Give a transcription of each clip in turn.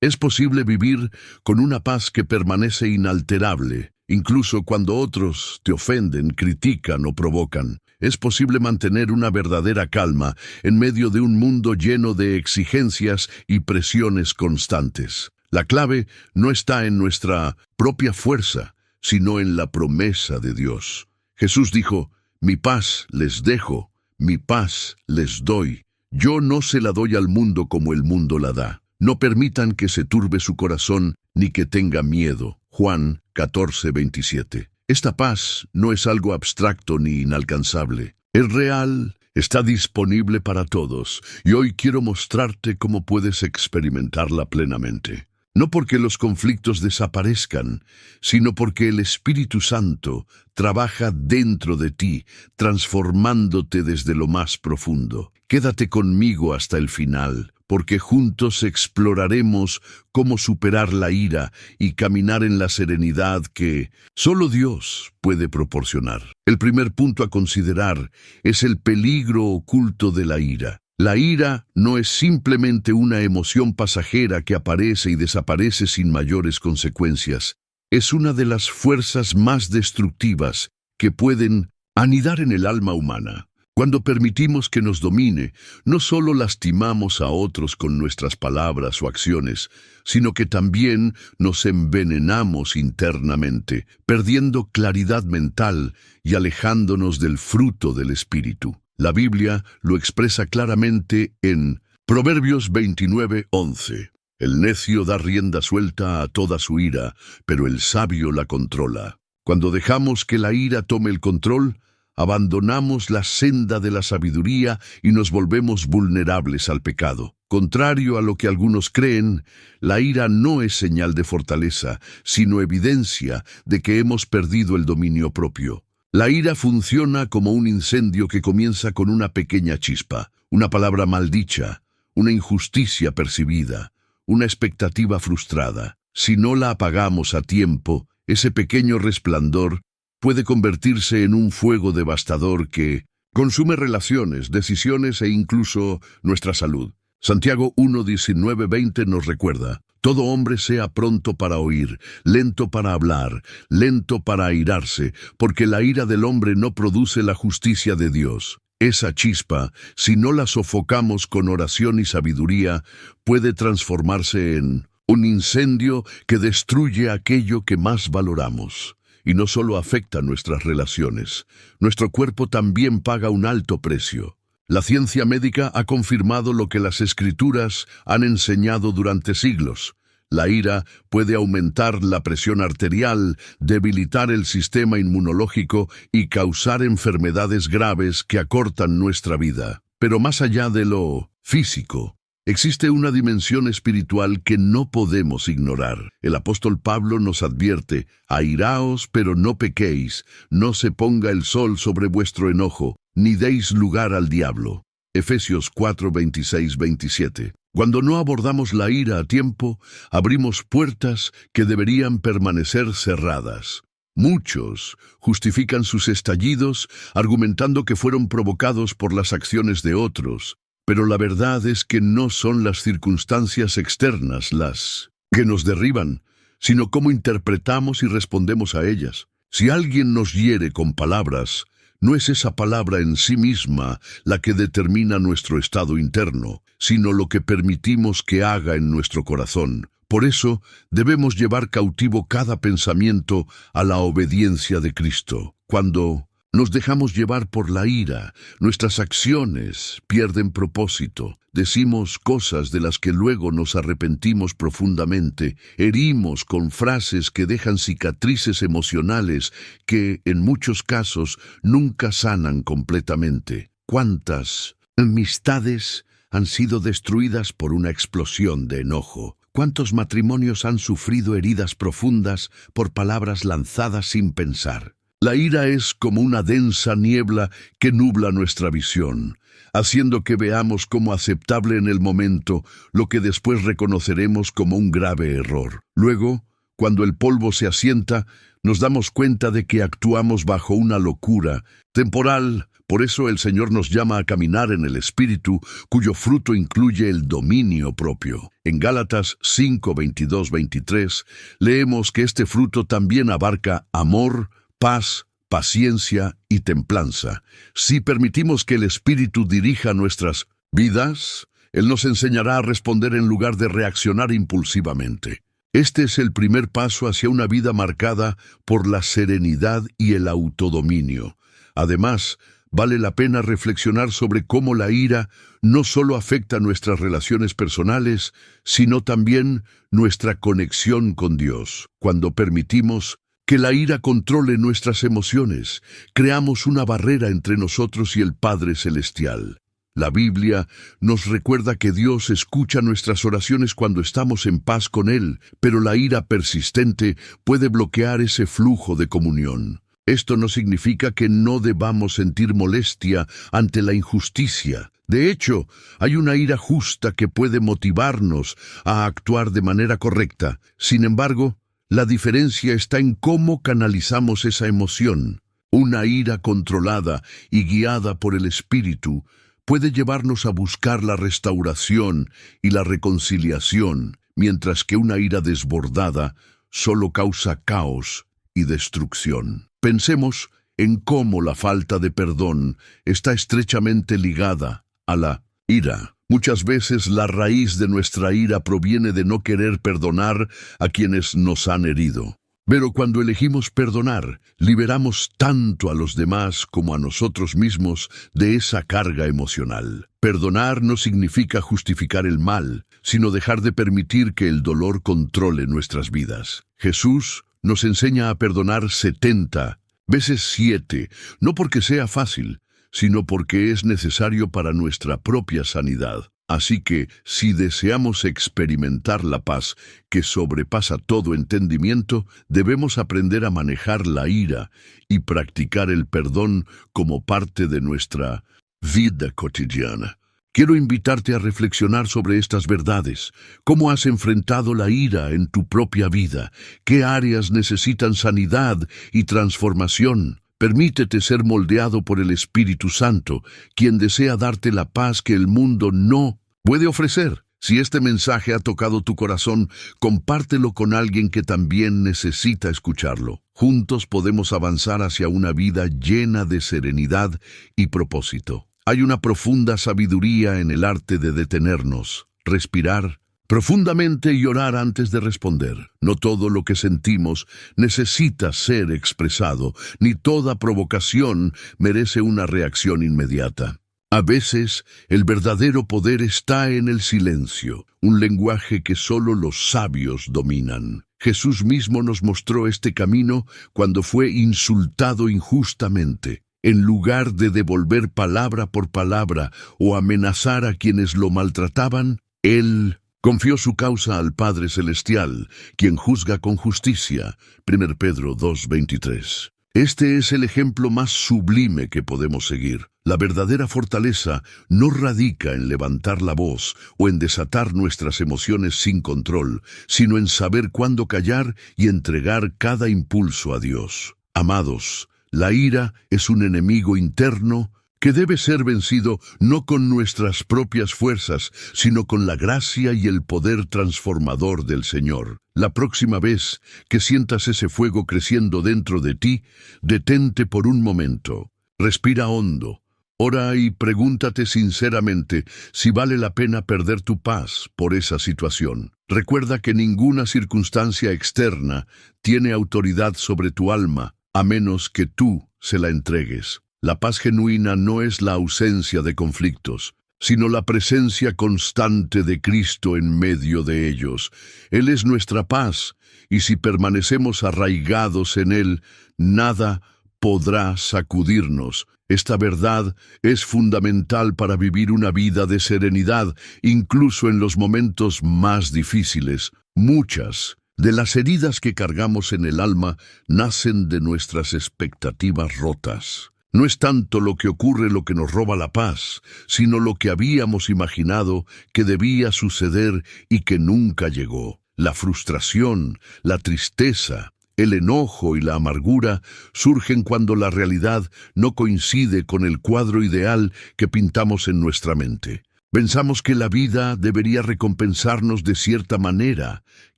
Es posible vivir con una paz que permanece inalterable, incluso cuando otros te ofenden, critican o provocan. Es posible mantener una verdadera calma en medio de un mundo lleno de exigencias y presiones constantes. La clave no está en nuestra propia fuerza, sino en la promesa de Dios. Jesús dijo: «Mi paz les dejo, mi paz les doy. Yo no se la doy al mundo como el mundo la da». No permitan que se turbe su corazón ni que tenga miedo. Juan 14:27. Esta paz no es algo abstracto ni inalcanzable. Es real, está disponible para todos, y hoy quiero mostrarte cómo puedes experimentarla plenamente. No porque los conflictos desaparezcan, sino porque el Espíritu Santo trabaja dentro de ti, transformándote desde lo más profundo. Quédate conmigo hasta el final, porque juntos exploraremos cómo superar la ira y caminar en la serenidad que solo Dios puede proporcionar. El primer punto a considerar es el peligro oculto de la ira. La ira no es simplemente una emoción pasajera que aparece y desaparece sin mayores consecuencias. Es una de las fuerzas más destructivas que pueden anidar en el alma humana. Cuando permitimos que nos domine, no solo lastimamos a otros con nuestras palabras o acciones, sino que también nos envenenamos internamente, perdiendo claridad mental y alejándonos del fruto del Espíritu. La Biblia lo expresa claramente en Proverbios 29:11. El necio da rienda suelta a toda su ira, pero el sabio la controla. Cuando dejamos que la ira tome el control, abandonamos la senda de la sabiduría y nos volvemos vulnerables al pecado. Contrario a lo que algunos creen, la ira no es señal de fortaleza, sino evidencia de que hemos perdido el dominio propio. La ira funciona como un incendio que comienza con una pequeña chispa, una palabra maldicha, una injusticia percibida, una expectativa frustrada. Si no la apagamos a tiempo, ese pequeño resplandor puede convertirse en un fuego devastador que consume relaciones, decisiones e incluso nuestra salud. Santiago 1:19-20 nos recuerda: todo hombre sea pronto para oír, lento para hablar, lento para airarse, porque la ira del hombre no produce la justicia de Dios. Esa chispa, si no la sofocamos con oración y sabiduría, puede transformarse en un incendio que destruye aquello que más valoramos. Y no solo afecta nuestras relaciones, nuestro cuerpo también paga un alto precio. La ciencia médica ha confirmado lo que las Escrituras han enseñado durante siglos. La ira puede aumentar la presión arterial, debilitar el sistema inmunológico y causar enfermedades graves que acortan nuestra vida. Pero más allá de lo físico, existe una dimensión espiritual que no podemos ignorar. El apóstol Pablo nos advierte: airaos, pero no pequéis, no se ponga el sol sobre vuestro enojo, ni deis lugar al diablo. Efesios 4:26-27. Cuando no abordamos la ira a tiempo, abrimos puertas que deberían permanecer cerradas. Muchos justifican sus estallidos argumentando que fueron provocados por las acciones de otros. Pero la verdad es que no son las circunstancias externas las que nos derriban, sino cómo interpretamos y respondemos a ellas. Si alguien nos hiere con palabras, no es esa palabra en sí misma la que determina nuestro estado interno, sino lo que permitimos que haga en nuestro corazón. Por eso, debemos llevar cautivo cada pensamiento a la obediencia de Cristo. Cuando nos dejamos llevar por la ira, nuestras acciones pierden propósito. Decimos cosas de las que luego nos arrepentimos profundamente. Herimos con frases que dejan cicatrices emocionales que, en muchos casos, nunca sanan completamente. ¿Cuántas amistades han sido destruidas por una explosión de enojo? ¿Cuántos matrimonios han sufrido heridas profundas por palabras lanzadas sin pensar? La ira es como una densa niebla que nubla nuestra visión, haciendo que veamos como aceptable en el momento lo que después reconoceremos como un grave error. Luego, Cuando el polvo se asienta, nos damos cuenta de que actuamos bajo una locura temporal. Por eso el Señor nos llama a caminar en el Espíritu, cuyo fruto incluye el dominio propio. En Gálatas 5, 22, 23, leemos que este fruto también abarca amor, paz, paciencia y templanza. Si permitimos que el Espíritu dirija nuestras vidas, Él nos enseñará a responder en lugar de reaccionar impulsivamente. Este es el primer paso hacia una vida marcada por la serenidad y el autodominio. Además, vale la pena reflexionar sobre cómo la ira no solo afecta nuestras relaciones personales, sino también nuestra conexión con Dios. Cuando permitimos que la ira controle nuestras emociones, creamos una barrera entre nosotros y el Padre Celestial. La Biblia nos recuerda que Dios escucha nuestras oraciones cuando estamos en paz con Él, pero la ira persistente puede bloquear ese flujo de comunión. Esto no significa que no debamos sentir molestia ante la injusticia. De hecho, hay una ira justa que puede motivarnos a actuar de manera correcta. Sin embargo, la diferencia está en cómo canalizamos esa emoción. Una ira controlada y guiada por el Espíritu puede llevarnos a buscar la restauración y la reconciliación, mientras que una ira desbordada solo causa caos y destrucción. Pensemos en cómo la falta de perdón está estrechamente ligada a la ira. Muchas veces la raíz de nuestra ira proviene de no querer perdonar a quienes nos han herido. Pero cuando elegimos perdonar, liberamos tanto a los demás como a nosotros mismos de esa carga emocional. Perdonar no significa justificar el mal, sino dejar de permitir que el dolor controle nuestras vidas. Jesús nos enseña a perdonar 70 veces 7, no porque sea fácil, sino porque es necesario para nuestra propia sanidad. Así que, si deseamos experimentar la paz que sobrepasa todo entendimiento, debemos aprender a manejar la ira y practicar el perdón como parte de nuestra vida cotidiana. Quiero invitarte a reflexionar sobre estas verdades. ¿Cómo has enfrentado la ira en tu propia vida? ¿Qué áreas necesitan sanidad y transformación? Permítete ser moldeado por el Espíritu Santo, quien desea darte la paz que el mundo no puede ofrecer. Si este mensaje ha tocado tu corazón, compártelo con alguien que también necesita escucharlo. Juntos podemos avanzar hacia una vida llena de serenidad y propósito. Hay una profunda sabiduría en el arte de detenernos, respirar profundamente y orar antes de responder. No todo lo que sentimos necesita ser expresado, ni toda provocación merece una reacción inmediata. A veces, el verdadero poder está en el silencio, un lenguaje que solo los sabios dominan. Jesús mismo nos mostró este camino cuando fue insultado injustamente. En lugar de devolver palabra por palabra o amenazar a quienes lo maltrataban, Él confió su causa al Padre Celestial, quien juzga con justicia. 1 Pedro 2:23. Este es el ejemplo más sublime que podemos seguir. La verdadera fortaleza no radica en levantar la voz o en desatar nuestras emociones sin control, sino en saber cuándo callar y entregar cada impulso a Dios. Amados, la ira es un enemigo interno que debe ser vencido no con nuestras propias fuerzas, sino con la gracia y el poder transformador del Señor. La próxima vez que sientas ese fuego creciendo dentro de ti, detente por un momento, respira hondo, ora y pregúntate sinceramente si vale la pena perder tu paz por esa situación. Recuerda que ninguna circunstancia externa tiene autoridad sobre tu alma, a menos que tú se la entregues. La paz genuina no es la ausencia de conflictos, sino la presencia constante de Cristo en medio de ellos. Él es nuestra paz, y si permanecemos arraigados en Él, nada podrá sacudirnos. Esta verdad es fundamental para vivir una vida de serenidad, incluso en los momentos más difíciles. Muchas de las heridas que cargamos en el alma nacen de nuestras expectativas rotas. No es tanto lo que ocurre lo que nos roba la paz, sino lo que habíamos imaginado que debía suceder y que nunca llegó. La frustración, la tristeza, el enojo y la amargura surgen cuando la realidad no coincide con el cuadro ideal que pintamos en nuestra mente. Pensamos que la vida debería recompensarnos de cierta manera,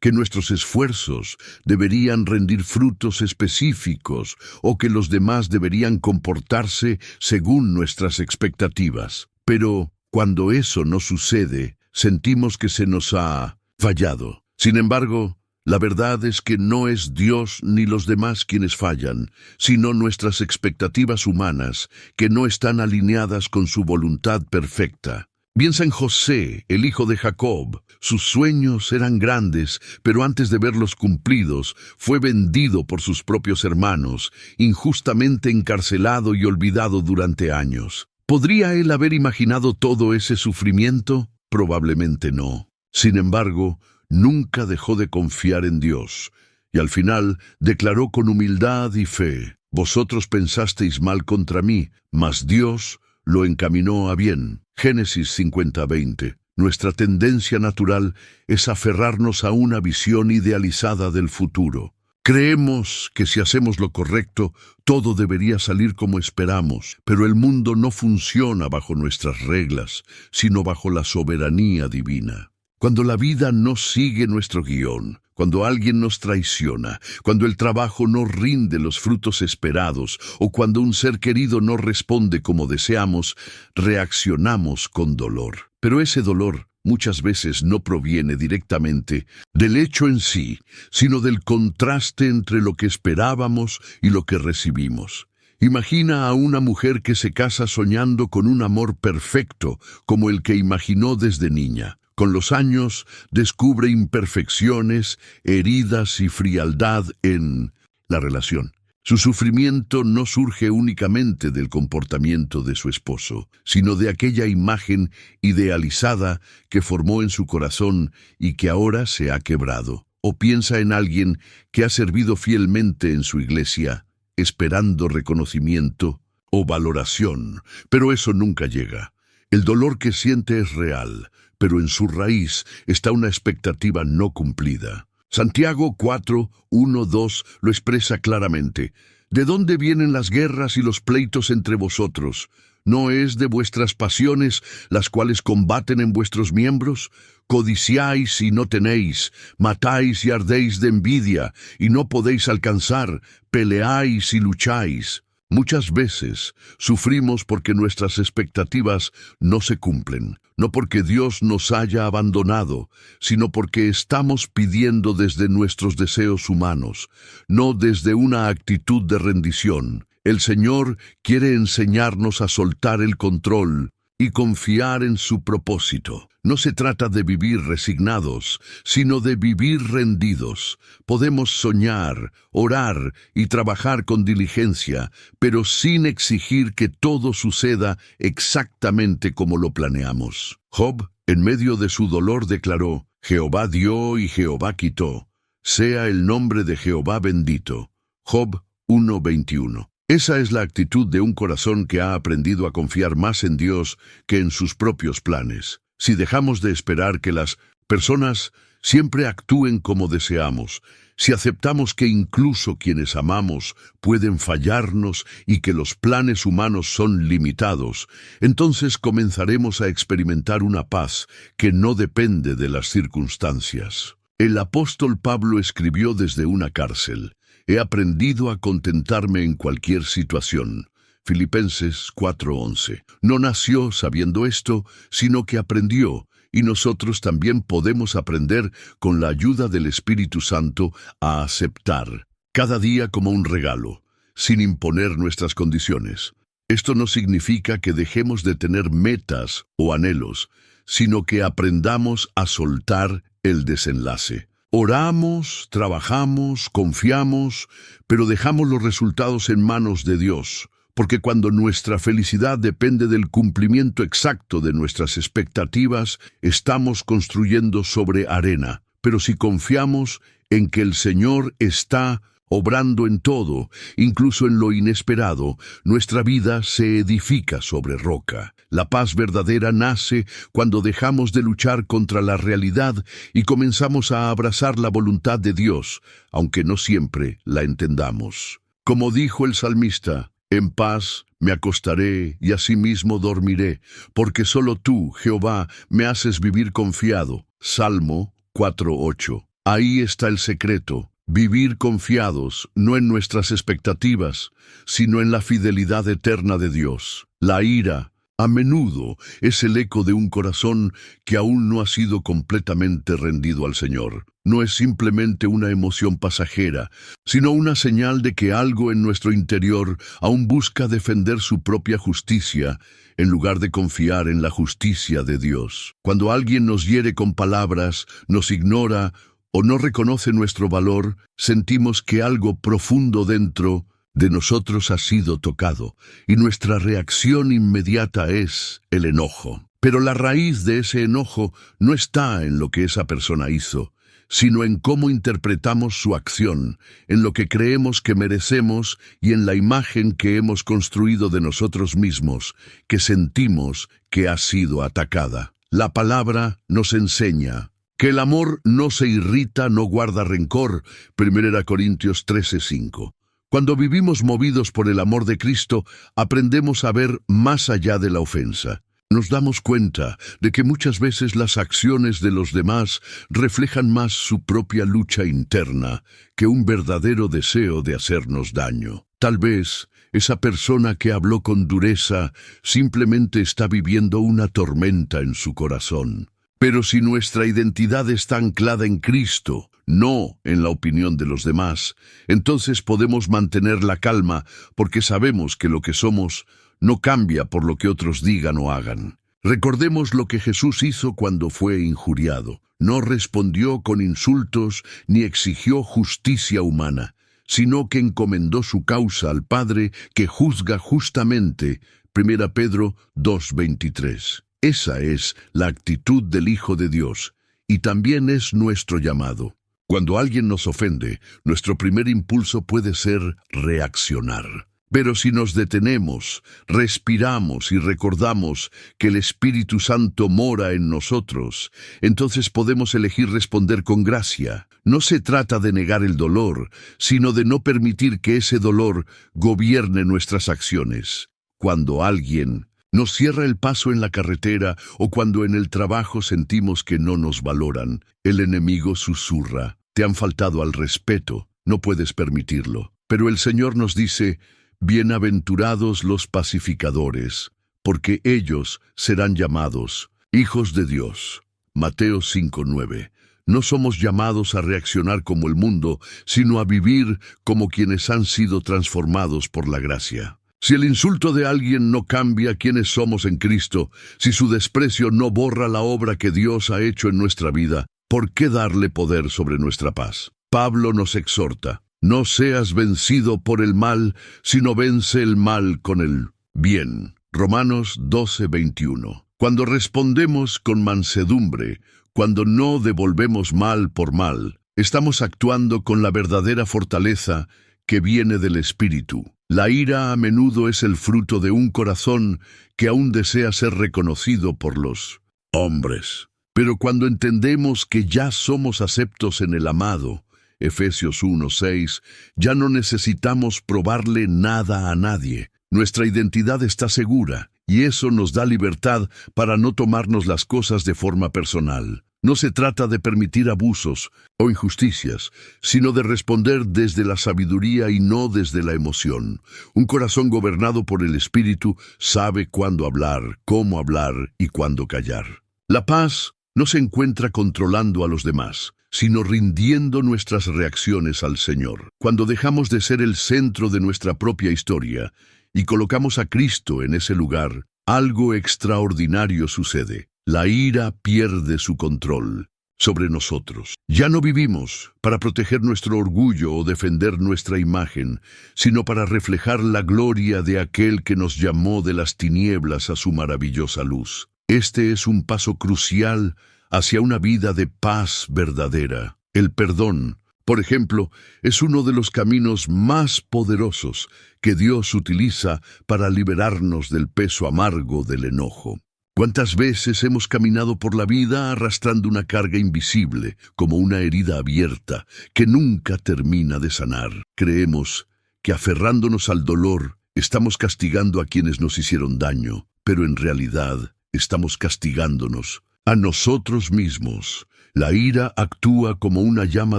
que nuestros esfuerzos deberían rendir frutos específicos o que los demás deberían comportarse según nuestras expectativas. Pero cuando eso no sucede, sentimos que se nos ha fallado. Sin embargo, la verdad es que no es Dios ni los demás quienes fallan, sino nuestras expectativas humanas, que no están alineadas con su voluntad perfecta. Piensa en José, el hijo de Jacob. Sus sueños eran grandes, pero antes de verlos cumplidos, fue vendido por sus propios hermanos, injustamente encarcelado y olvidado durante años. ¿Podría él haber imaginado todo ese sufrimiento? Probablemente no. Sin embargo, nunca dejó de confiar en Dios, y al final declaró con humildad y fe: «Vosotros pensasteis mal contra mí, mas Dios lo encaminó a bien». Génesis 50:20. Nuestra tendencia natural es aferrarnos a una visión idealizada del futuro. Creemos que si hacemos lo correcto, todo debería salir como esperamos, pero el mundo no funciona bajo nuestras reglas, sino bajo la soberanía divina. Cuando la vida no sigue nuestro guión, cuando alguien nos traiciona, cuando el trabajo no rinde los frutos esperados o cuando un ser querido no responde como deseamos, reaccionamos con dolor. Pero ese dolor muchas veces no proviene directamente del hecho en sí, sino del contraste entre lo que esperábamos y lo que recibimos. Imagina a una mujer que se casa soñando con un amor perfecto como el que imaginó desde niña. Con los años descubre imperfecciones, heridas y frialdad en la relación. Su sufrimiento no surge únicamente del comportamiento de su esposo, sino de aquella imagen idealizada que formó en su corazón y que ahora se ha quebrado. O piensa en alguien que ha servido fielmente en su iglesia, esperando reconocimiento o valoración, pero eso nunca llega. El dolor que siente es real, pero en su raíz está una expectativa no cumplida. Santiago 4:1-2 lo expresa claramente. ¿De dónde vienen las guerras y los pleitos entre vosotros? ¿No es de vuestras pasiones las cuales combaten en vuestros miembros? Codiciáis y no tenéis, matáis y ardéis de envidia, y no podéis alcanzar, peleáis y lucháis. Muchas veces sufrimos porque nuestras expectativas no se cumplen, no porque Dios nos haya abandonado, sino porque estamos pidiendo desde nuestros deseos humanos, no desde una actitud de rendición. El Señor quiere enseñarnos a soltar el control y confiar en su propósito. No se trata de vivir resignados, sino de vivir rendidos. Podemos soñar, orar y trabajar con diligencia, pero sin exigir que todo suceda exactamente como lo planeamos. Job, en medio de su dolor, declaró: «Jehová dio y Jehová quitó. Sea el nombre de Jehová bendito». Job 1:21. Esa es la actitud de un corazón que ha aprendido a confiar más en Dios que en sus propios planes. Si dejamos de esperar que las personas siempre actúen como deseamos, si aceptamos que incluso quienes amamos pueden fallarnos y que los planes humanos son limitados, entonces comenzaremos a experimentar una paz que no depende de las circunstancias. El apóstol Pablo escribió desde una cárcel: «He aprendido a contentarme en cualquier situación». Filipenses 4:11. No nació sabiendo esto, sino que aprendió, y nosotros también podemos aprender con la ayuda del Espíritu Santo a aceptar cada día como un regalo, sin imponer nuestras condiciones. Esto no significa que dejemos de tener metas o anhelos, sino que aprendamos a soltar el desenlace. Oramos, trabajamos, confiamos, pero dejamos los resultados en manos de Dios. Porque cuando nuestra felicidad depende del cumplimiento exacto de nuestras expectativas, estamos construyendo sobre arena. Pero si confiamos en que el Señor está obrando en todo, incluso en lo inesperado. Nuestra vida se edifica sobre roca. La paz verdadera nace cuando dejamos de luchar contra la realidad y comenzamos a abrazar la voluntad de Dios, aunque no siempre la entendamos. Como dijo el salmista, en paz me acostaré y asimismo dormiré, porque solo tú, Jehová, me haces vivir confiado. Salmo 4:8. Ahí está el secreto. Vivir confiados, no en nuestras expectativas, sino en la fidelidad eterna de Dios. La ira, a menudo, es el eco de un corazón que aún no ha sido completamente rendido al Señor. No es simplemente una emoción pasajera, sino una señal de que algo en nuestro interior aún busca defender su propia justicia, en lugar de confiar en la justicia de Dios. Cuando alguien nos hiere con palabras, nos ignora o no reconoce nuestro valor, sentimos que algo profundo dentro de nosotros ha sido tocado, y nuestra reacción inmediata es el enojo. Pero la raíz de ese enojo no está en lo que esa persona hizo, sino en cómo interpretamos su acción, en lo que creemos que merecemos y en la imagen que hemos construido de nosotros mismos, que sentimos que ha sido atacada. La palabra nos enseña que el amor no se irrita, no guarda rencor. 1 Corintios 13:5. Cuando vivimos movidos por el amor de Cristo, aprendemos a ver más allá de la ofensa. Nos damos cuenta de que muchas veces las acciones de los demás reflejan más su propia lucha interna que un verdadero deseo de hacernos daño. Tal vez esa persona que habló con dureza simplemente está viviendo una tormenta en su corazón. Pero si nuestra identidad está anclada en Cristo, no en la opinión de los demás, entonces podemos mantener la calma porque sabemos que lo que somos no cambia por lo que otros digan o hagan. Recordemos lo que Jesús hizo cuando fue injuriado. No respondió con insultos ni exigió justicia humana, sino que encomendó su causa al Padre que juzga justamente. 1 Pedro 2:23. Esa es la actitud del Hijo de Dios, y también es nuestro llamado. Cuando alguien nos ofende, nuestro primer impulso puede ser reaccionar. Pero si nos detenemos, respiramos y recordamos que el Espíritu Santo mora en nosotros, entonces podemos elegir responder con gracia. No se trata de negar el dolor, sino de no permitir que ese dolor gobierne nuestras acciones. Cuando alguien nos cierra el paso en la carretera o cuando en el trabajo sentimos que no nos valoran, el enemigo susurra: te han faltado al respeto, no puedes permitirlo. Pero el Señor nos dice: bienaventurados los pacificadores, porque ellos serán llamados hijos de Dios. Mateo 5:9. No somos llamados a reaccionar como el mundo, sino a vivir como quienes han sido transformados por la gracia. Si el insulto de alguien no cambia quiénes somos en Cristo, si su desprecio no borra la obra que Dios ha hecho en nuestra vida, ¿por qué darle poder sobre nuestra paz? Pablo nos exhorta: no seas vencido por el mal, sino vence el mal con el bien. Romanos 12:21. Cuando respondemos con mansedumbre, cuando no devolvemos mal por mal, estamos actuando con la verdadera fortaleza que viene del Espíritu. La ira a menudo es el fruto de un corazón que aún desea ser reconocido por los hombres. Pero cuando entendemos que ya somos aceptos en el amado, Efesios 1:6, ya no necesitamos probarle nada a nadie. Nuestra identidad está segura, y eso nos da libertad para no tomarnos las cosas de forma personal. No se trata de permitir abusos o injusticias, sino de responder desde la sabiduría y no desde la emoción. Un corazón gobernado por el Espíritu sabe cuándo hablar, cómo hablar y cuándo callar. La paz no se encuentra controlando a los demás, sino rindiendo nuestras reacciones al Señor. Cuando dejamos de ser el centro de nuestra propia historia y colocamos a Cristo en ese lugar, algo extraordinario sucede. La ira pierde su control sobre nosotros. Ya no vivimos para proteger nuestro orgullo o defender nuestra imagen, sino para reflejar la gloria de aquel que nos llamó de las tinieblas a su maravillosa luz. Este es un paso crucial hacia una vida de paz verdadera. El perdón Por ejemplo, es uno de los caminos más poderosos que Dios utiliza para liberarnos del peso amargo del enojo. ¿Cuántas veces hemos caminado por la vida arrastrando una carga invisible, como una herida abierta, que nunca termina de sanar? Creemos que aferrándonos al dolor, estamos castigando a quienes nos hicieron daño, pero en realidad estamos castigándonos a nosotros mismos. La ira actúa como una llama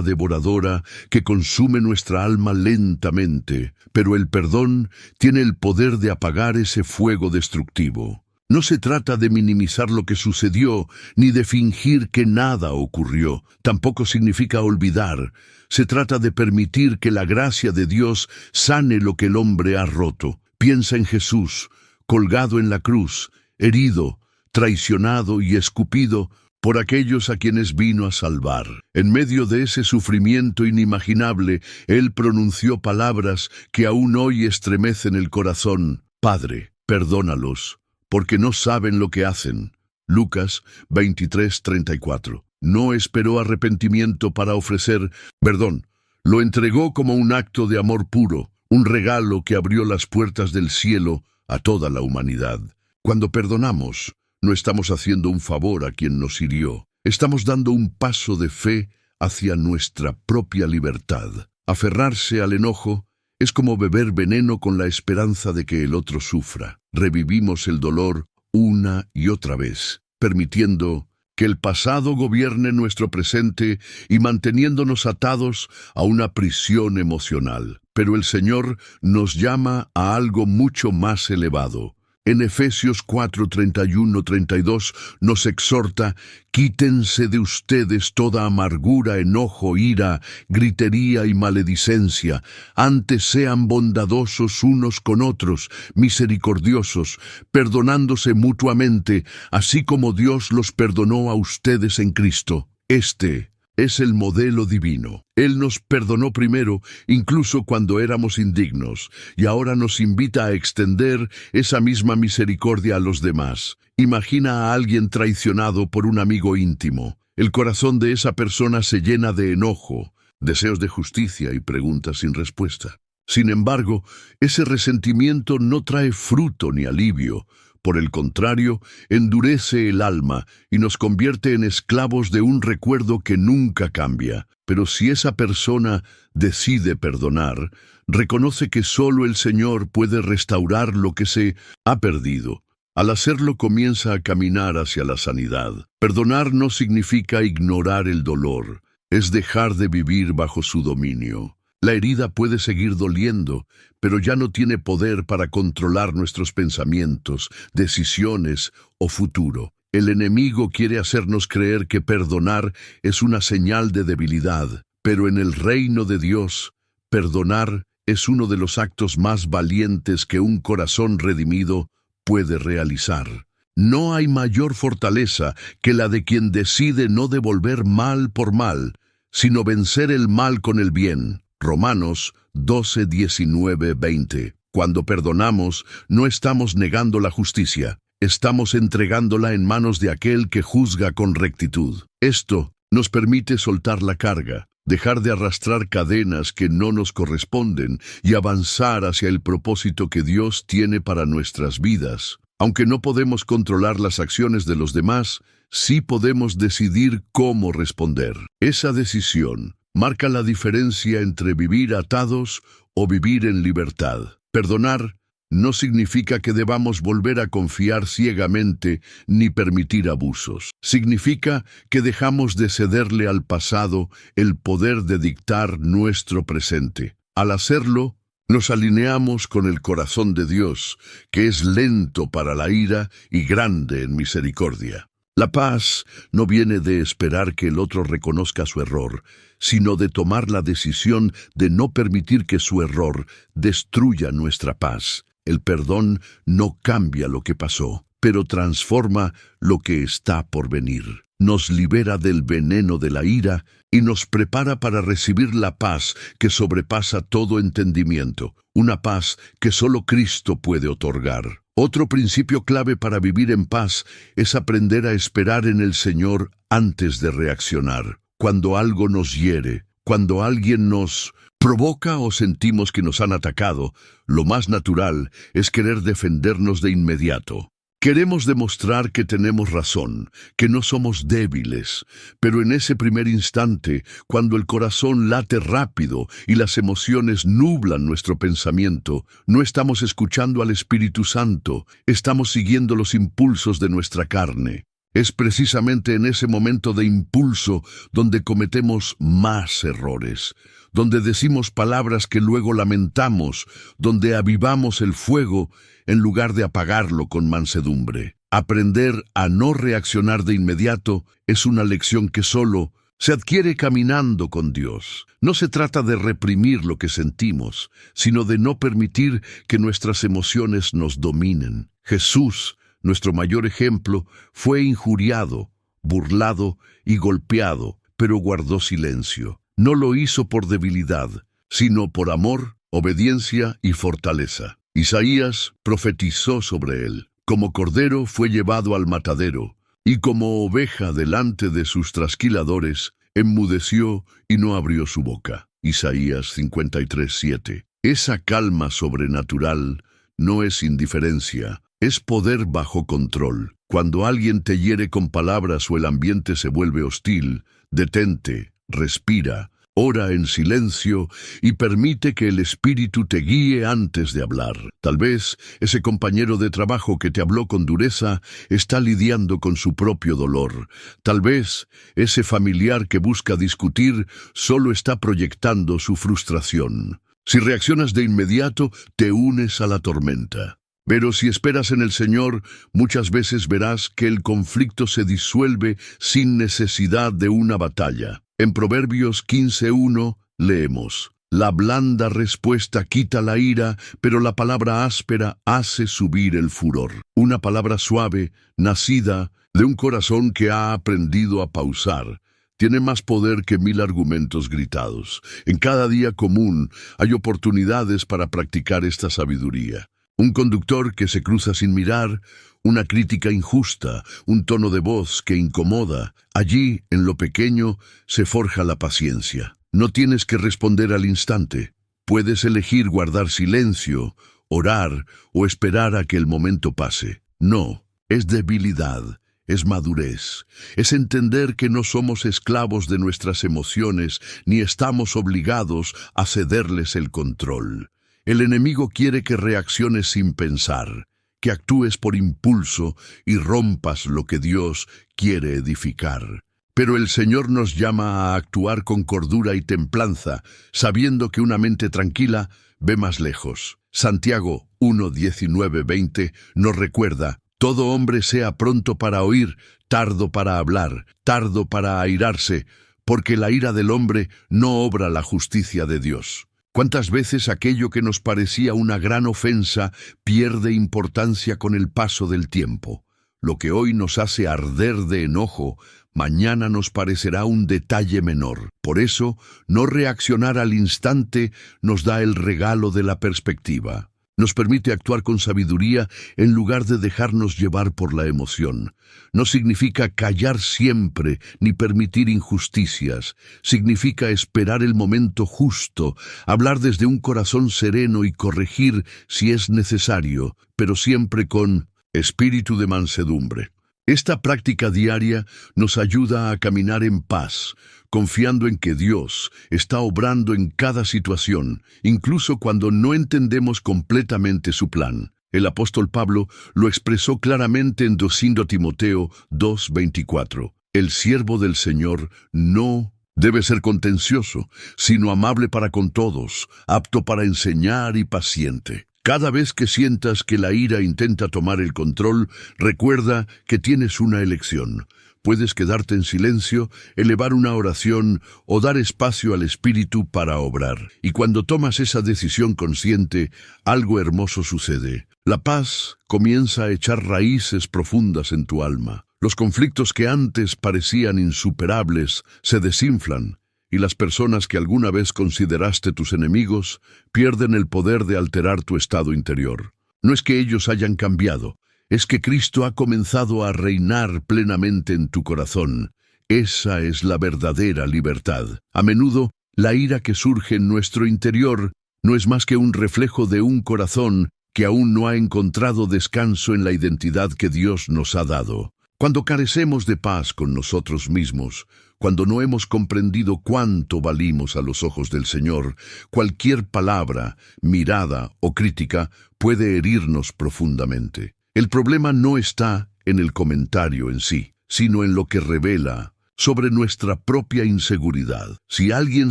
devoradora que consume nuestra alma lentamente, pero el perdón tiene el poder de apagar ese fuego destructivo. No se trata de minimizar lo que sucedió, ni de fingir que nada ocurrió. Tampoco significa olvidar. Se trata de permitir que la gracia de Dios sane lo que el hombre ha roto. Piensa en Jesús, colgado en la cruz, herido, traicionado y escupido por aquellos a quienes vino a salvar. En medio de ese sufrimiento inimaginable, Él pronunció palabras que aún hoy estremecen el corazón. Padre, perdónalos, porque no saben lo que hacen. Lucas 23:34. No esperó arrepentimiento para ofrecer perdón. Lo entregó como un acto de amor puro, un regalo que abrió las puertas del cielo a toda la humanidad. Cuando perdonamos, no estamos haciendo un favor a quien nos hirió. Estamos dando un paso de fe hacia nuestra propia libertad. Aferrarse al enojo es como beber veneno con la esperanza de que el otro sufra. Revivimos el dolor una y otra vez, permitiendo que el pasado gobierne nuestro presente y manteniéndonos atados a una prisión emocional. Pero el Señor nos llama a algo mucho más elevado. En Efesios 4:31-32 nos exhorta: quítense de ustedes toda amargura, enojo, ira, gritería y maledicencia. Antes sean bondadosos unos con otros, misericordiosos, perdonándose mutuamente, así como Dios los perdonó a ustedes en Cristo. Este es el modelo divino. Él nos perdonó primero, incluso cuando éramos indignos, y ahora nos invita a extender esa misma misericordia a los demás. Imagina a alguien traicionado por un amigo íntimo. El corazón de esa persona se llena de enojo, deseos de justicia y preguntas sin respuesta. Sin embargo, ese resentimiento no trae fruto ni alivio. Por el contrario, endurece el alma y nos convierte en esclavos de un recuerdo que nunca cambia. Pero si esa persona decide perdonar, reconoce que solo el Señor puede restaurar lo que se ha perdido. Al hacerlo, comienza a caminar hacia la sanidad. Perdonar no significa ignorar el dolor, es dejar de vivir bajo su dominio. La herida puede seguir doliendo, pero ya no tiene poder para controlar nuestros pensamientos, decisiones o futuro. El enemigo quiere hacernos creer que perdonar es una señal de debilidad, pero en el reino de Dios, perdonar es uno de los actos más valientes que un corazón redimido puede realizar. No hay mayor fortaleza que la de quien decide no devolver mal por mal, sino vencer el mal con el bien. Romanos 12:19-20. Cuando perdonamos, no estamos negando la justicia, estamos entregándola en manos de aquel que juzga con rectitud. Esto nos permite soltar la carga, dejar de arrastrar cadenas que no nos corresponden y avanzar hacia el propósito que Dios tiene para nuestras vidas. Aunque no podemos controlar las acciones de los demás, sí podemos decidir cómo responder. Esa decisión marca la diferencia entre vivir atados o vivir en libertad. Perdonar no significa que debamos volver a confiar ciegamente ni permitir abusos. Significa que dejamos de cederle al pasado el poder de dictar nuestro presente. Al hacerlo, nos alineamos con el corazón de Dios, que es lento para la ira y grande en misericordia. La paz no viene de esperar que el otro reconozca su error, sino de tomar la decisión de no permitir que su error destruya nuestra paz. El perdón no cambia lo que pasó, pero transforma lo que está por venir. Nos libera del veneno de la ira y nos prepara para recibir la paz que sobrepasa todo entendimiento, una paz que solo Cristo puede otorgar. Otro principio clave para vivir en paz es aprender a esperar en el Señor antes de reaccionar. Cuando algo nos hiere, Cuando alguien nos provoca o sentimos que nos han atacado, lo más natural es querer defendernos de inmediato. Queremos demostrar que tenemos razón, que no somos débiles, pero en ese primer instante, cuando el corazón late rápido y las emociones nublan nuestro pensamiento, no estamos escuchando al Espíritu Santo, estamos siguiendo los impulsos de nuestra carne. Es precisamente en ese momento de impulso donde cometemos más errores, donde decimos palabras que luego lamentamos, donde avivamos el fuego en lugar de apagarlo con mansedumbre. Aprender a no reaccionar de inmediato es una lección que solo se adquiere caminando con Dios. No se trata de reprimir lo que sentimos, sino de no permitir que nuestras emociones nos dominen. Jesús, nuestro mayor ejemplo, fue injuriado, burlado y golpeado, pero guardó silencio. No lo hizo por debilidad, sino por amor, obediencia y fortaleza. Isaías profetizó sobre él. Como cordero fue llevado al matadero, y como oveja delante de sus trasquiladores, enmudeció y no abrió su boca. Isaías 53:7. Esa calma sobrenatural no es indiferencia, es poder bajo control. Cuando alguien te hiere con palabras o el ambiente se vuelve hostil, detente, respira, ora en silencio y permite que el Espíritu te guíe antes de hablar. Tal vez ese compañero de trabajo que te habló con dureza está lidiando con su propio dolor. Tal vez ese familiar que busca discutir solo está proyectando su frustración. Si reaccionas de inmediato, te unes a la tormenta. Pero si esperas en el Señor, muchas veces verás que el conflicto se disuelve sin necesidad de una batalla. En Proverbios 15:1 leemos: la blanda respuesta quita la ira, pero la palabra áspera hace subir el furor. Una palabra suave, nacida de un corazón que ha aprendido a pausar, tiene más poder que 1000 argumentos gritados. En cada día común hay oportunidades para practicar esta sabiduría. Un conductor que se cruza sin mirar, una crítica injusta, un tono de voz que incomoda. Allí, en lo pequeño, se forja la paciencia. No tienes que responder al instante. Puedes elegir guardar silencio, orar o esperar a que el momento pase. No, es debilidad, es madurez, es entender que no somos esclavos de nuestras emociones ni estamos obligados a cederles el control. El enemigo quiere que reacciones sin pensar, que actúes por impulso y rompas lo que Dios quiere edificar. Pero el Señor nos llama a actuar con cordura y templanza, sabiendo que una mente tranquila ve más lejos. Santiago 1:19-20 nos recuerda: todo hombre sea pronto para oír, tardo para hablar, tardo para airarse, porque la ira del hombre no obra la justicia de Dios. ¿Cuántas veces aquello que nos parecía una gran ofensa pierde importancia con el paso del tiempo? Lo que hoy nos hace arder de enojo, mañana nos parecerá un detalle menor. Por eso, no reaccionar al instante nos da el regalo de la perspectiva. Nos permite actuar con sabiduría en lugar de dejarnos llevar por la emoción. No significa callar siempre ni permitir injusticias. Significa esperar el momento justo, hablar desde un corazón sereno y corregir si es necesario, pero siempre con espíritu de mansedumbre. Esta práctica diaria nos ayuda a caminar en paz, confiando en que Dios está obrando en cada situación, incluso cuando no entendemos completamente su plan. El apóstol Pablo lo expresó claramente en 2 Timoteo 2:24. El siervo del Señor no debe ser contencioso, sino amable para con todos, apto para enseñar y paciente. Cada vez que sientas que la ira intenta tomar el control, recuerda que tienes una elección. Puedes quedarte en silencio, elevar una oración o dar espacio al Espíritu para obrar. Y cuando tomas esa decisión consciente, algo hermoso sucede. La paz comienza a echar raíces profundas en tu alma. Los conflictos que antes parecían insuperables se desinflan, y las personas que alguna vez consideraste tus enemigos pierden el poder de alterar tu estado interior. No es que ellos hayan cambiado, es que Cristo ha comenzado a reinar plenamente en tu corazón. Esa es la verdadera libertad. A menudo, La ira que surge en nuestro interior no es más que un reflejo de un corazón que aún no ha encontrado descanso en la identidad que Dios nos ha dado. Cuando carecemos de paz con nosotros mismos, cuando no hemos comprendido cuánto valimos a los ojos del Señor, cualquier palabra, mirada o crítica puede herirnos profundamente. El problema no está en el comentario en sí, sino en lo que revela sobre nuestra propia inseguridad. Si alguien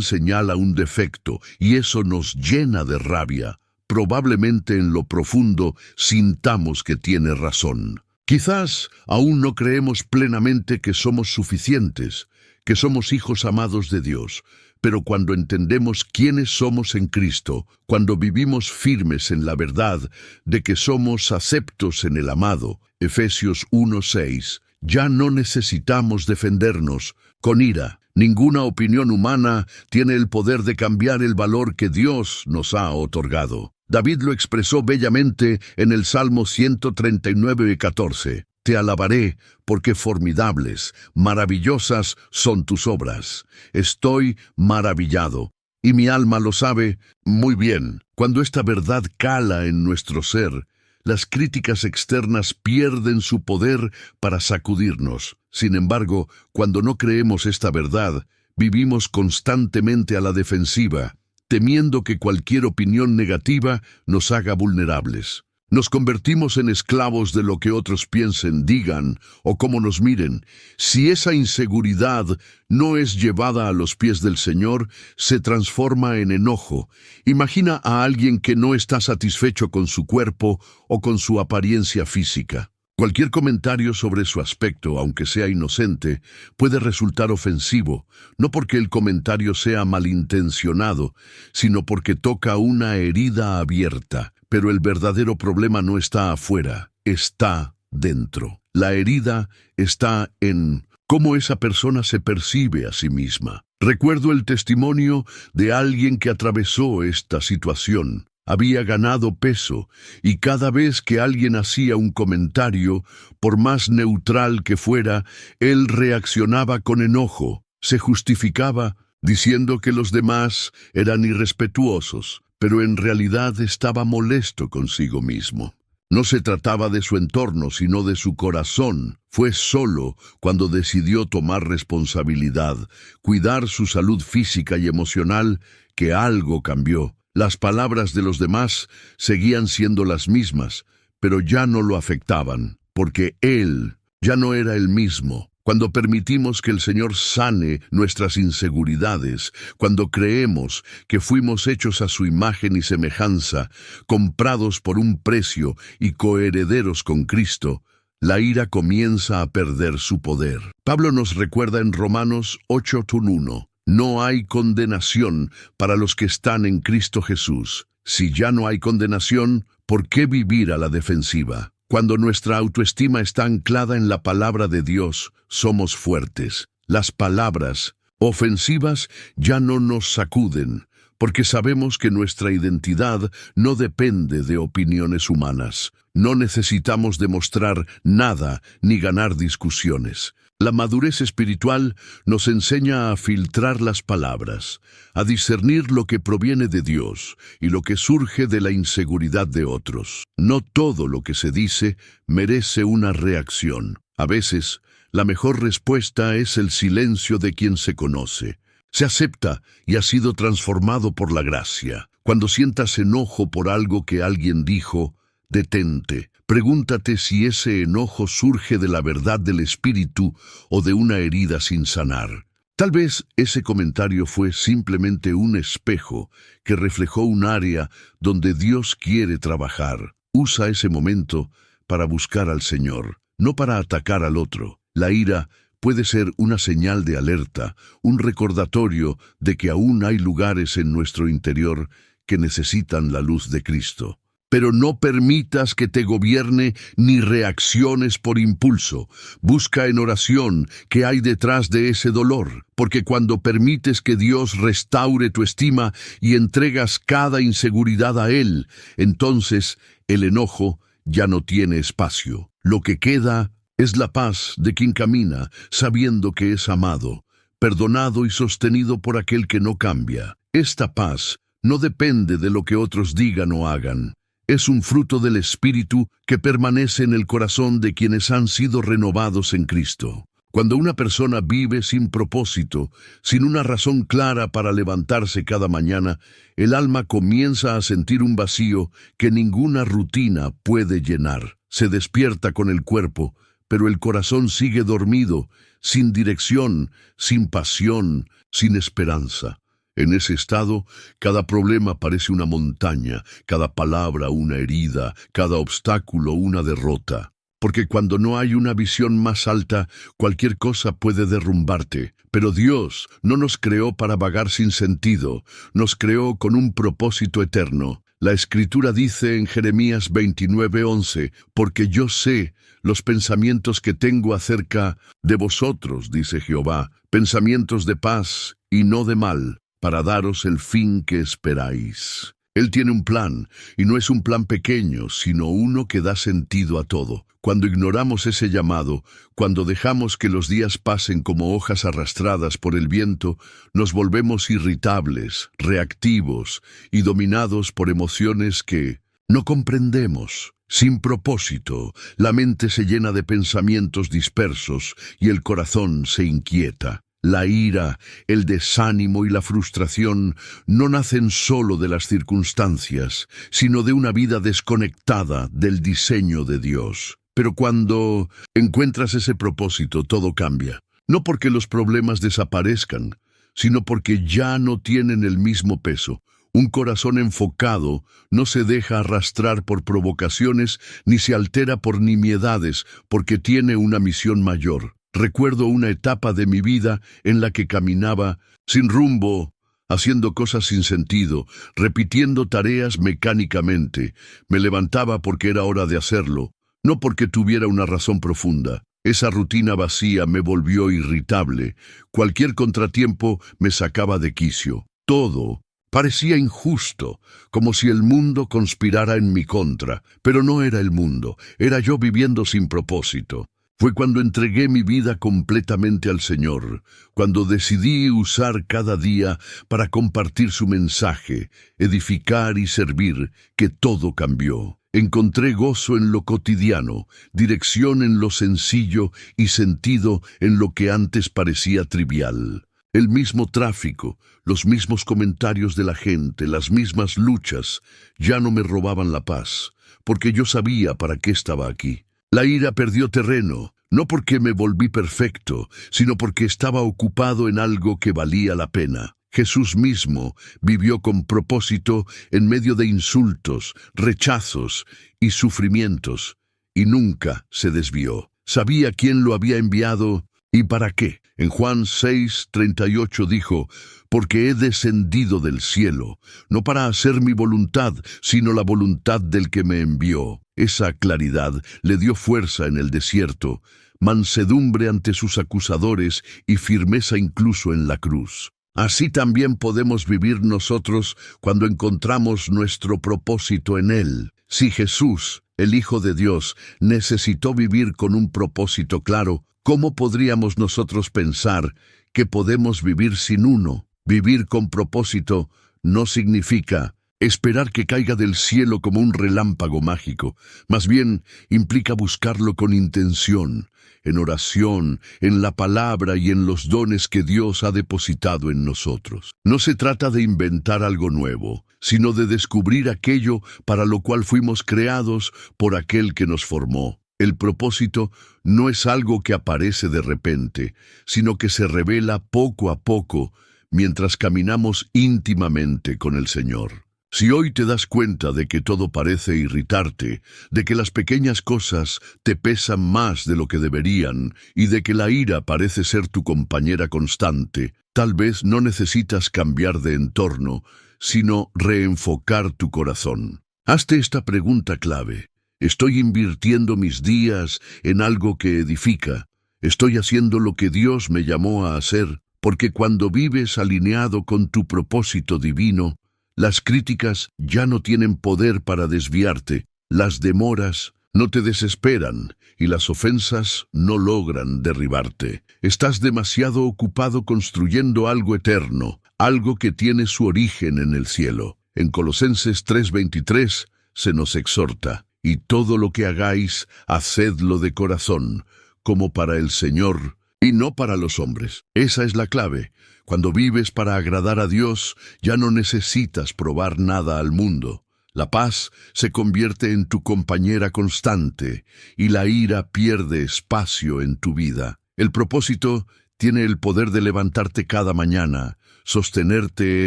señala un defecto y eso nos llena de rabia, probablemente en lo profundo sintamos que tiene razón. Quizás aún no creemos plenamente que somos suficientes, que somos hijos amados de Dios, pero cuando entendemos quiénes somos en Cristo, cuando vivimos firmes en la verdad de que somos aceptos en el amado, Efesios 1:6, ya no necesitamos defendernos con ira. Ninguna opinión humana tiene el poder de cambiar el valor que Dios nos ha otorgado. David lo expresó bellamente en el Salmo 139:14. Te alabaré, porque formidables, maravillosas son tus obras. Estoy maravillado, y mi alma lo sabe muy bien. Cuando esta verdad cala en nuestro ser, las críticas externas pierden su poder para sacudirnos. Sin embargo, cuando no creemos esta verdad, vivimos constantemente a la defensiva, temiendo que cualquier opinión negativa nos haga vulnerables. Nos convertimos en esclavos de lo que otros piensen, digan o cómo nos miren. Si esa inseguridad no es llevada a los pies del Señor, se transforma en enojo. Imagina a alguien que no está satisfecho con su cuerpo o con su apariencia física. Cualquier comentario sobre su aspecto, aunque sea inocente, puede resultar ofensivo, no porque el comentario sea malintencionado, sino porque toca una herida abierta. Pero el verdadero problema no está afuera, está dentro. La herida está en cómo esa persona se percibe a sí misma. Recuerdo el testimonio de alguien que atravesó esta situación. Había ganado peso y cada vez que alguien hacía un comentario, por más neutral que fuera, él reaccionaba con enojo. Se justificaba diciendo que los demás eran irrespetuosos, pero en realidad estaba molesto consigo mismo. No se trataba de su entorno, sino de su corazón. Fue solo cuando decidió tomar responsabilidad, cuidar su salud física y emocional, que algo cambió. Las palabras de los demás seguían siendo las mismas, pero ya no lo afectaban, porque él ya no era el mismo. Cuando permitimos que el Señor sane nuestras inseguridades, cuando creemos que fuimos hechos a su imagen y semejanza, comprados por un precio y coherederos con Cristo, la ira comienza a perder su poder. Pablo nos recuerda en Romanos 8:1. No hay condenación para los que están en Cristo Jesús. Si ya no hay condenación, ¿por qué vivir a la defensiva? Cuando nuestra autoestima está anclada en la palabra de Dios, somos fuertes. Las palabras ofensivas ya no nos sacuden, porque sabemos que nuestra identidad no depende de opiniones humanas. No necesitamos demostrar nada ni ganar discusiones. La madurez espiritual nos enseña a filtrar las palabras, a discernir lo que proviene de Dios y lo que surge de la inseguridad de otros. No todo lo que se dice merece una reacción. A veces, la mejor respuesta es el silencio de quien se conoce. Se acepta y ha sido transformado por la gracia. Cuando sientas enojo por algo que alguien dijo, detente. Pregúntate si ese enojo surge de la verdad del Espíritu o de una herida sin sanar. Tal vez ese comentario fue simplemente un espejo que reflejó un área donde Dios quiere trabajar. Usa ese momento para buscar al Señor, no para atacar al otro. La ira puede ser una señal de alerta, un recordatorio de que aún hay lugares en nuestro interior que necesitan la luz de Cristo. Pero no permitas que te gobierne ni reacciones por impulso. Busca en oración qué hay detrás de ese dolor, porque cuando permites que Dios restaure tu estima y entregas cada inseguridad a Él, entonces el enojo ya no tiene espacio. Lo que queda es la paz de quien camina sabiendo que es amado, perdonado y sostenido por aquel que no cambia. Esta paz no depende de lo que otros digan o hagan. Es un fruto del Espíritu que permanece en el corazón de quienes han sido renovados en Cristo. Cuando una persona vive sin propósito, sin una razón clara para levantarse cada mañana, el alma comienza a sentir un vacío que ninguna rutina puede llenar. Se despierta con el cuerpo, pero el corazón sigue dormido, sin dirección, sin pasión, sin esperanza. En ese estado, cada problema parece una montaña, cada palabra una herida, cada obstáculo una derrota. Porque cuando no hay una visión más alta, cualquier cosa puede derrumbarte. Pero Dios no nos creó para vagar sin sentido, nos creó con un propósito eterno. La Escritura dice en Jeremías 29:11, porque yo sé los pensamientos que tengo acerca de vosotros, dice Jehová, pensamientos de paz y no de mal, para daros el fin que esperáis. Él tiene un plan, y no es un plan pequeño, sino uno que da sentido a todo. Cuando ignoramos ese llamado, cuando dejamos que los días pasen como hojas arrastradas por el viento, nos volvemos irritables, reactivos y dominados por emociones que no comprendemos. Sin propósito, la mente se llena de pensamientos dispersos y el corazón se inquieta. La ira, el desánimo y la frustración no nacen solo de las circunstancias, sino de una vida desconectada del diseño de Dios. Pero cuando encuentras ese propósito, todo cambia. No porque los problemas desaparezcan, sino porque ya no tienen el mismo peso. Un corazón enfocado no se deja arrastrar por provocaciones ni se altera por nimiedades, porque tiene una misión mayor. Recuerdo una etapa de mi vida en la que caminaba sin rumbo, haciendo cosas sin sentido, repitiendo tareas mecánicamente. Me levantaba porque era hora de hacerlo, no porque tuviera una razón profunda. Esa rutina vacía me volvió irritable. Cualquier contratiempo me sacaba de quicio. Todo parecía injusto, como si el mundo conspirara en mi contra. Pero no era el mundo, era yo viviendo sin propósito. Fue cuando entregué mi vida completamente al Señor, cuando decidí usar cada día para compartir su mensaje, edificar y servir, que todo cambió. Encontré gozo en lo cotidiano, dirección en lo sencillo y sentido en lo que antes parecía trivial. El mismo tráfico, los mismos comentarios de la gente, las mismas luchas, ya no me robaban la paz, porque yo sabía para qué estaba aquí. La ira perdió terreno, no porque me volví perfecto, sino porque estaba ocupado en algo que valía la pena. Jesús mismo vivió con propósito en medio de insultos, rechazos y sufrimientos, y nunca se desvió. Sabía quién lo había enviado y para qué. En Juan 6:38 dijo, porque he descendido del cielo, no para hacer mi voluntad, sino la voluntad del que me envió. Esa claridad le dio fuerza en el desierto, mansedumbre ante sus acusadores y firmeza incluso en la cruz. Así también podemos vivir nosotros cuando encontramos nuestro propósito en Él. Si Jesús, el Hijo de Dios, necesitó vivir con un propósito claro, ¿cómo podríamos nosotros pensar que podemos vivir sin uno? Vivir con propósito no significa esperar que caiga del cielo como un relámpago mágico. Más bien, implica buscarlo con intención, en oración, en la palabra y en los dones que Dios ha depositado en nosotros. No se trata de inventar algo nuevo, sino de descubrir aquello para lo cual fuimos creados por aquel que nos formó. El propósito no es algo que aparece de repente, sino que se revela poco a poco mientras caminamos íntimamente con el Señor. Si hoy te das cuenta de que todo parece irritarte, de que las pequeñas cosas te pesan más de lo que deberían y de que la ira parece ser tu compañera constante, tal vez no necesitas cambiar de entorno, sino reenfocar tu corazón. Hazte esta pregunta clave. ¿Estoy invirtiendo mis días en algo que edifica? ¿Estoy haciendo lo que Dios me llamó a hacer? Porque cuando vives alineado con tu propósito divino, las críticas ya no tienen poder para desviarte, las demoras no te desesperan y las ofensas no logran derribarte. Estás demasiado ocupado construyendo algo eterno, algo que tiene su origen en el cielo. En Colosenses 3:23 se nos exhorta: y todo lo que hagáis, hacedlo de corazón, como para el Señor y no para los hombres. Esa es la clave. Cuando vives para agradar a Dios, ya no necesitas probar nada al mundo. La paz se convierte en tu compañera constante y la ira pierde espacio en tu vida. El propósito tiene el poder de levantarte cada mañana, sostenerte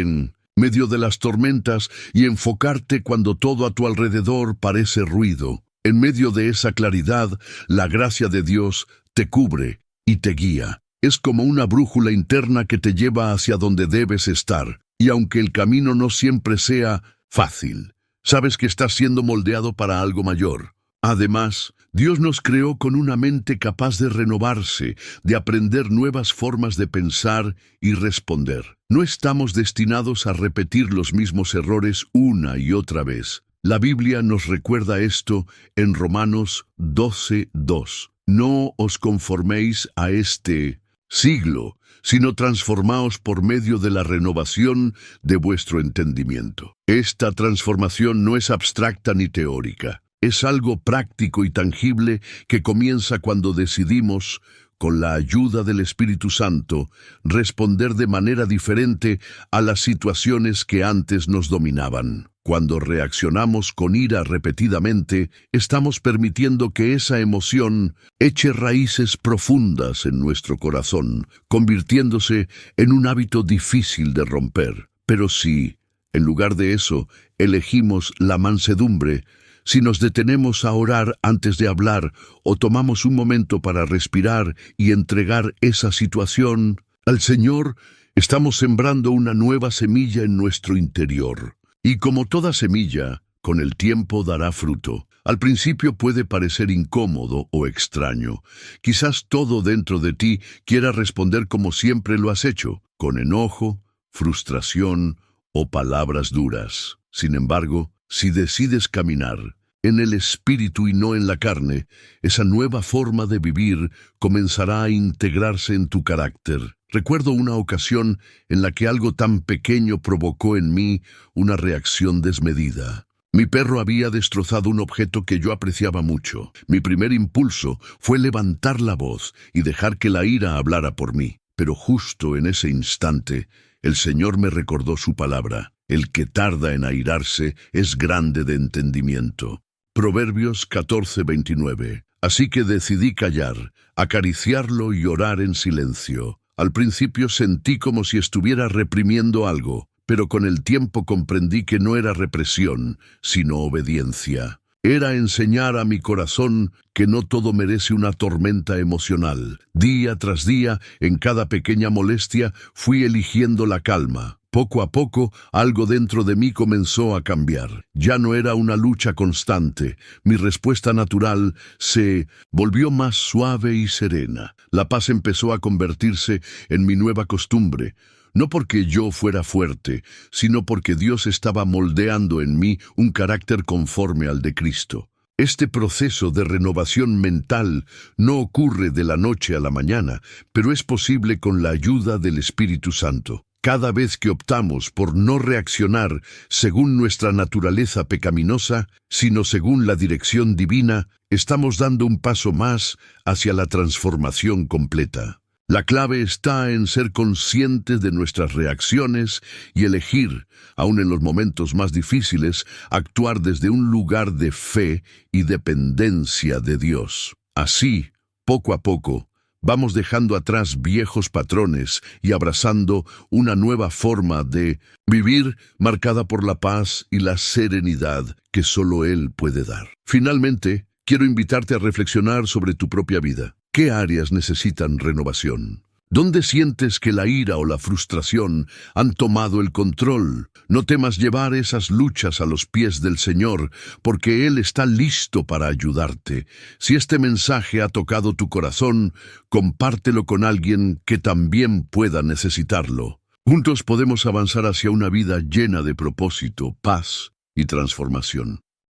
en medio de las tormentas y enfocarte cuando todo a tu alrededor parece ruido. En medio de esa claridad, la gracia de Dios te cubre y te guía. Es como una brújula interna que te lleva hacia donde debes estar. Y aunque el camino no siempre sea fácil, sabes que estás siendo moldeado para algo mayor. Además, Dios nos creó con una mente capaz de renovarse, de aprender nuevas formas de pensar y responder. No estamos destinados a repetir los mismos errores una y otra vez. La Biblia nos recuerda esto en Romanos 12:2. No os conforméis a este siglo, sino transformaos por medio de la renovación de vuestro entendimiento. Esta transformación no es abstracta ni teórica. Es algo práctico y tangible que comienza cuando decidimos, con la ayuda del Espíritu Santo, responder de manera diferente a las situaciones que antes nos dominaban. Cuando reaccionamos con ira repetidamente, estamos permitiendo que esa emoción eche raíces profundas en nuestro corazón, convirtiéndose en un hábito difícil de romper. Pero si, en lugar de eso, elegimos la mansedumbre, si nos detenemos a orar antes de hablar o tomamos un momento para respirar y entregar esa situación al Señor, estamos sembrando una nueva semilla en nuestro interior. Y como toda semilla, con el tiempo dará fruto. Al principio puede parecer incómodo o extraño. Quizás todo dentro de ti quiera responder como siempre lo has hecho, con enojo, frustración o palabras duras. Sin embargo, si decides caminar en el Espíritu y no en la carne, esa nueva forma de vivir comenzará a integrarse en tu carácter. Recuerdo una ocasión en la que algo tan pequeño provocó en mí una reacción desmedida. Mi perro había destrozado un objeto que yo apreciaba mucho. Mi primer impulso fue levantar la voz y dejar que la ira hablara por mí. Pero justo en ese instante, el Señor me recordó su palabra: el que tarda en airarse es grande de entendimiento. Proverbios 14:29. Así que decidí callar, acariciarlo y orar en silencio. Al principio sentí como si estuviera reprimiendo algo, pero con el tiempo comprendí que no era represión, sino obediencia. Era enseñar a mi corazón que no todo merece una tormenta emocional. Día tras día, en cada pequeña molestia, fui eligiendo la calma. Poco a poco, algo dentro de mí comenzó a cambiar. Ya no era una lucha constante. Mi respuesta natural se volvió más suave y serena. La paz empezó a convertirse en mi nueva costumbre. No porque yo fuera fuerte, sino porque Dios estaba moldeando en mí un carácter conforme al de Cristo. Este proceso de renovación mental no ocurre de la noche a la mañana, pero es posible con la ayuda del Espíritu Santo. Cada vez que optamos por no reaccionar según nuestra naturaleza pecaminosa, sino según la dirección divina, estamos dando un paso más hacia la transformación completa. La clave está en ser conscientes de nuestras reacciones y elegir, aun en los momentos más difíciles, actuar desde un lugar de fe y dependencia de Dios. Así, poco a poco, vamos dejando atrás viejos patrones y abrazando una nueva forma de vivir marcada por la paz y la serenidad que solo Él puede dar. Finalmente, quiero invitarte a reflexionar sobre tu propia vida. ¿Qué áreas necesitan renovación? ¿Dónde sientes que la ira o la frustración han tomado el control? No temas llevar esas luchas a los pies del Señor, porque Él está listo para ayudarte. Si este mensaje ha tocado tu corazón, compártelo con alguien que también pueda necesitarlo. Juntos podemos avanzar hacia una vida llena de propósito, paz y transformación.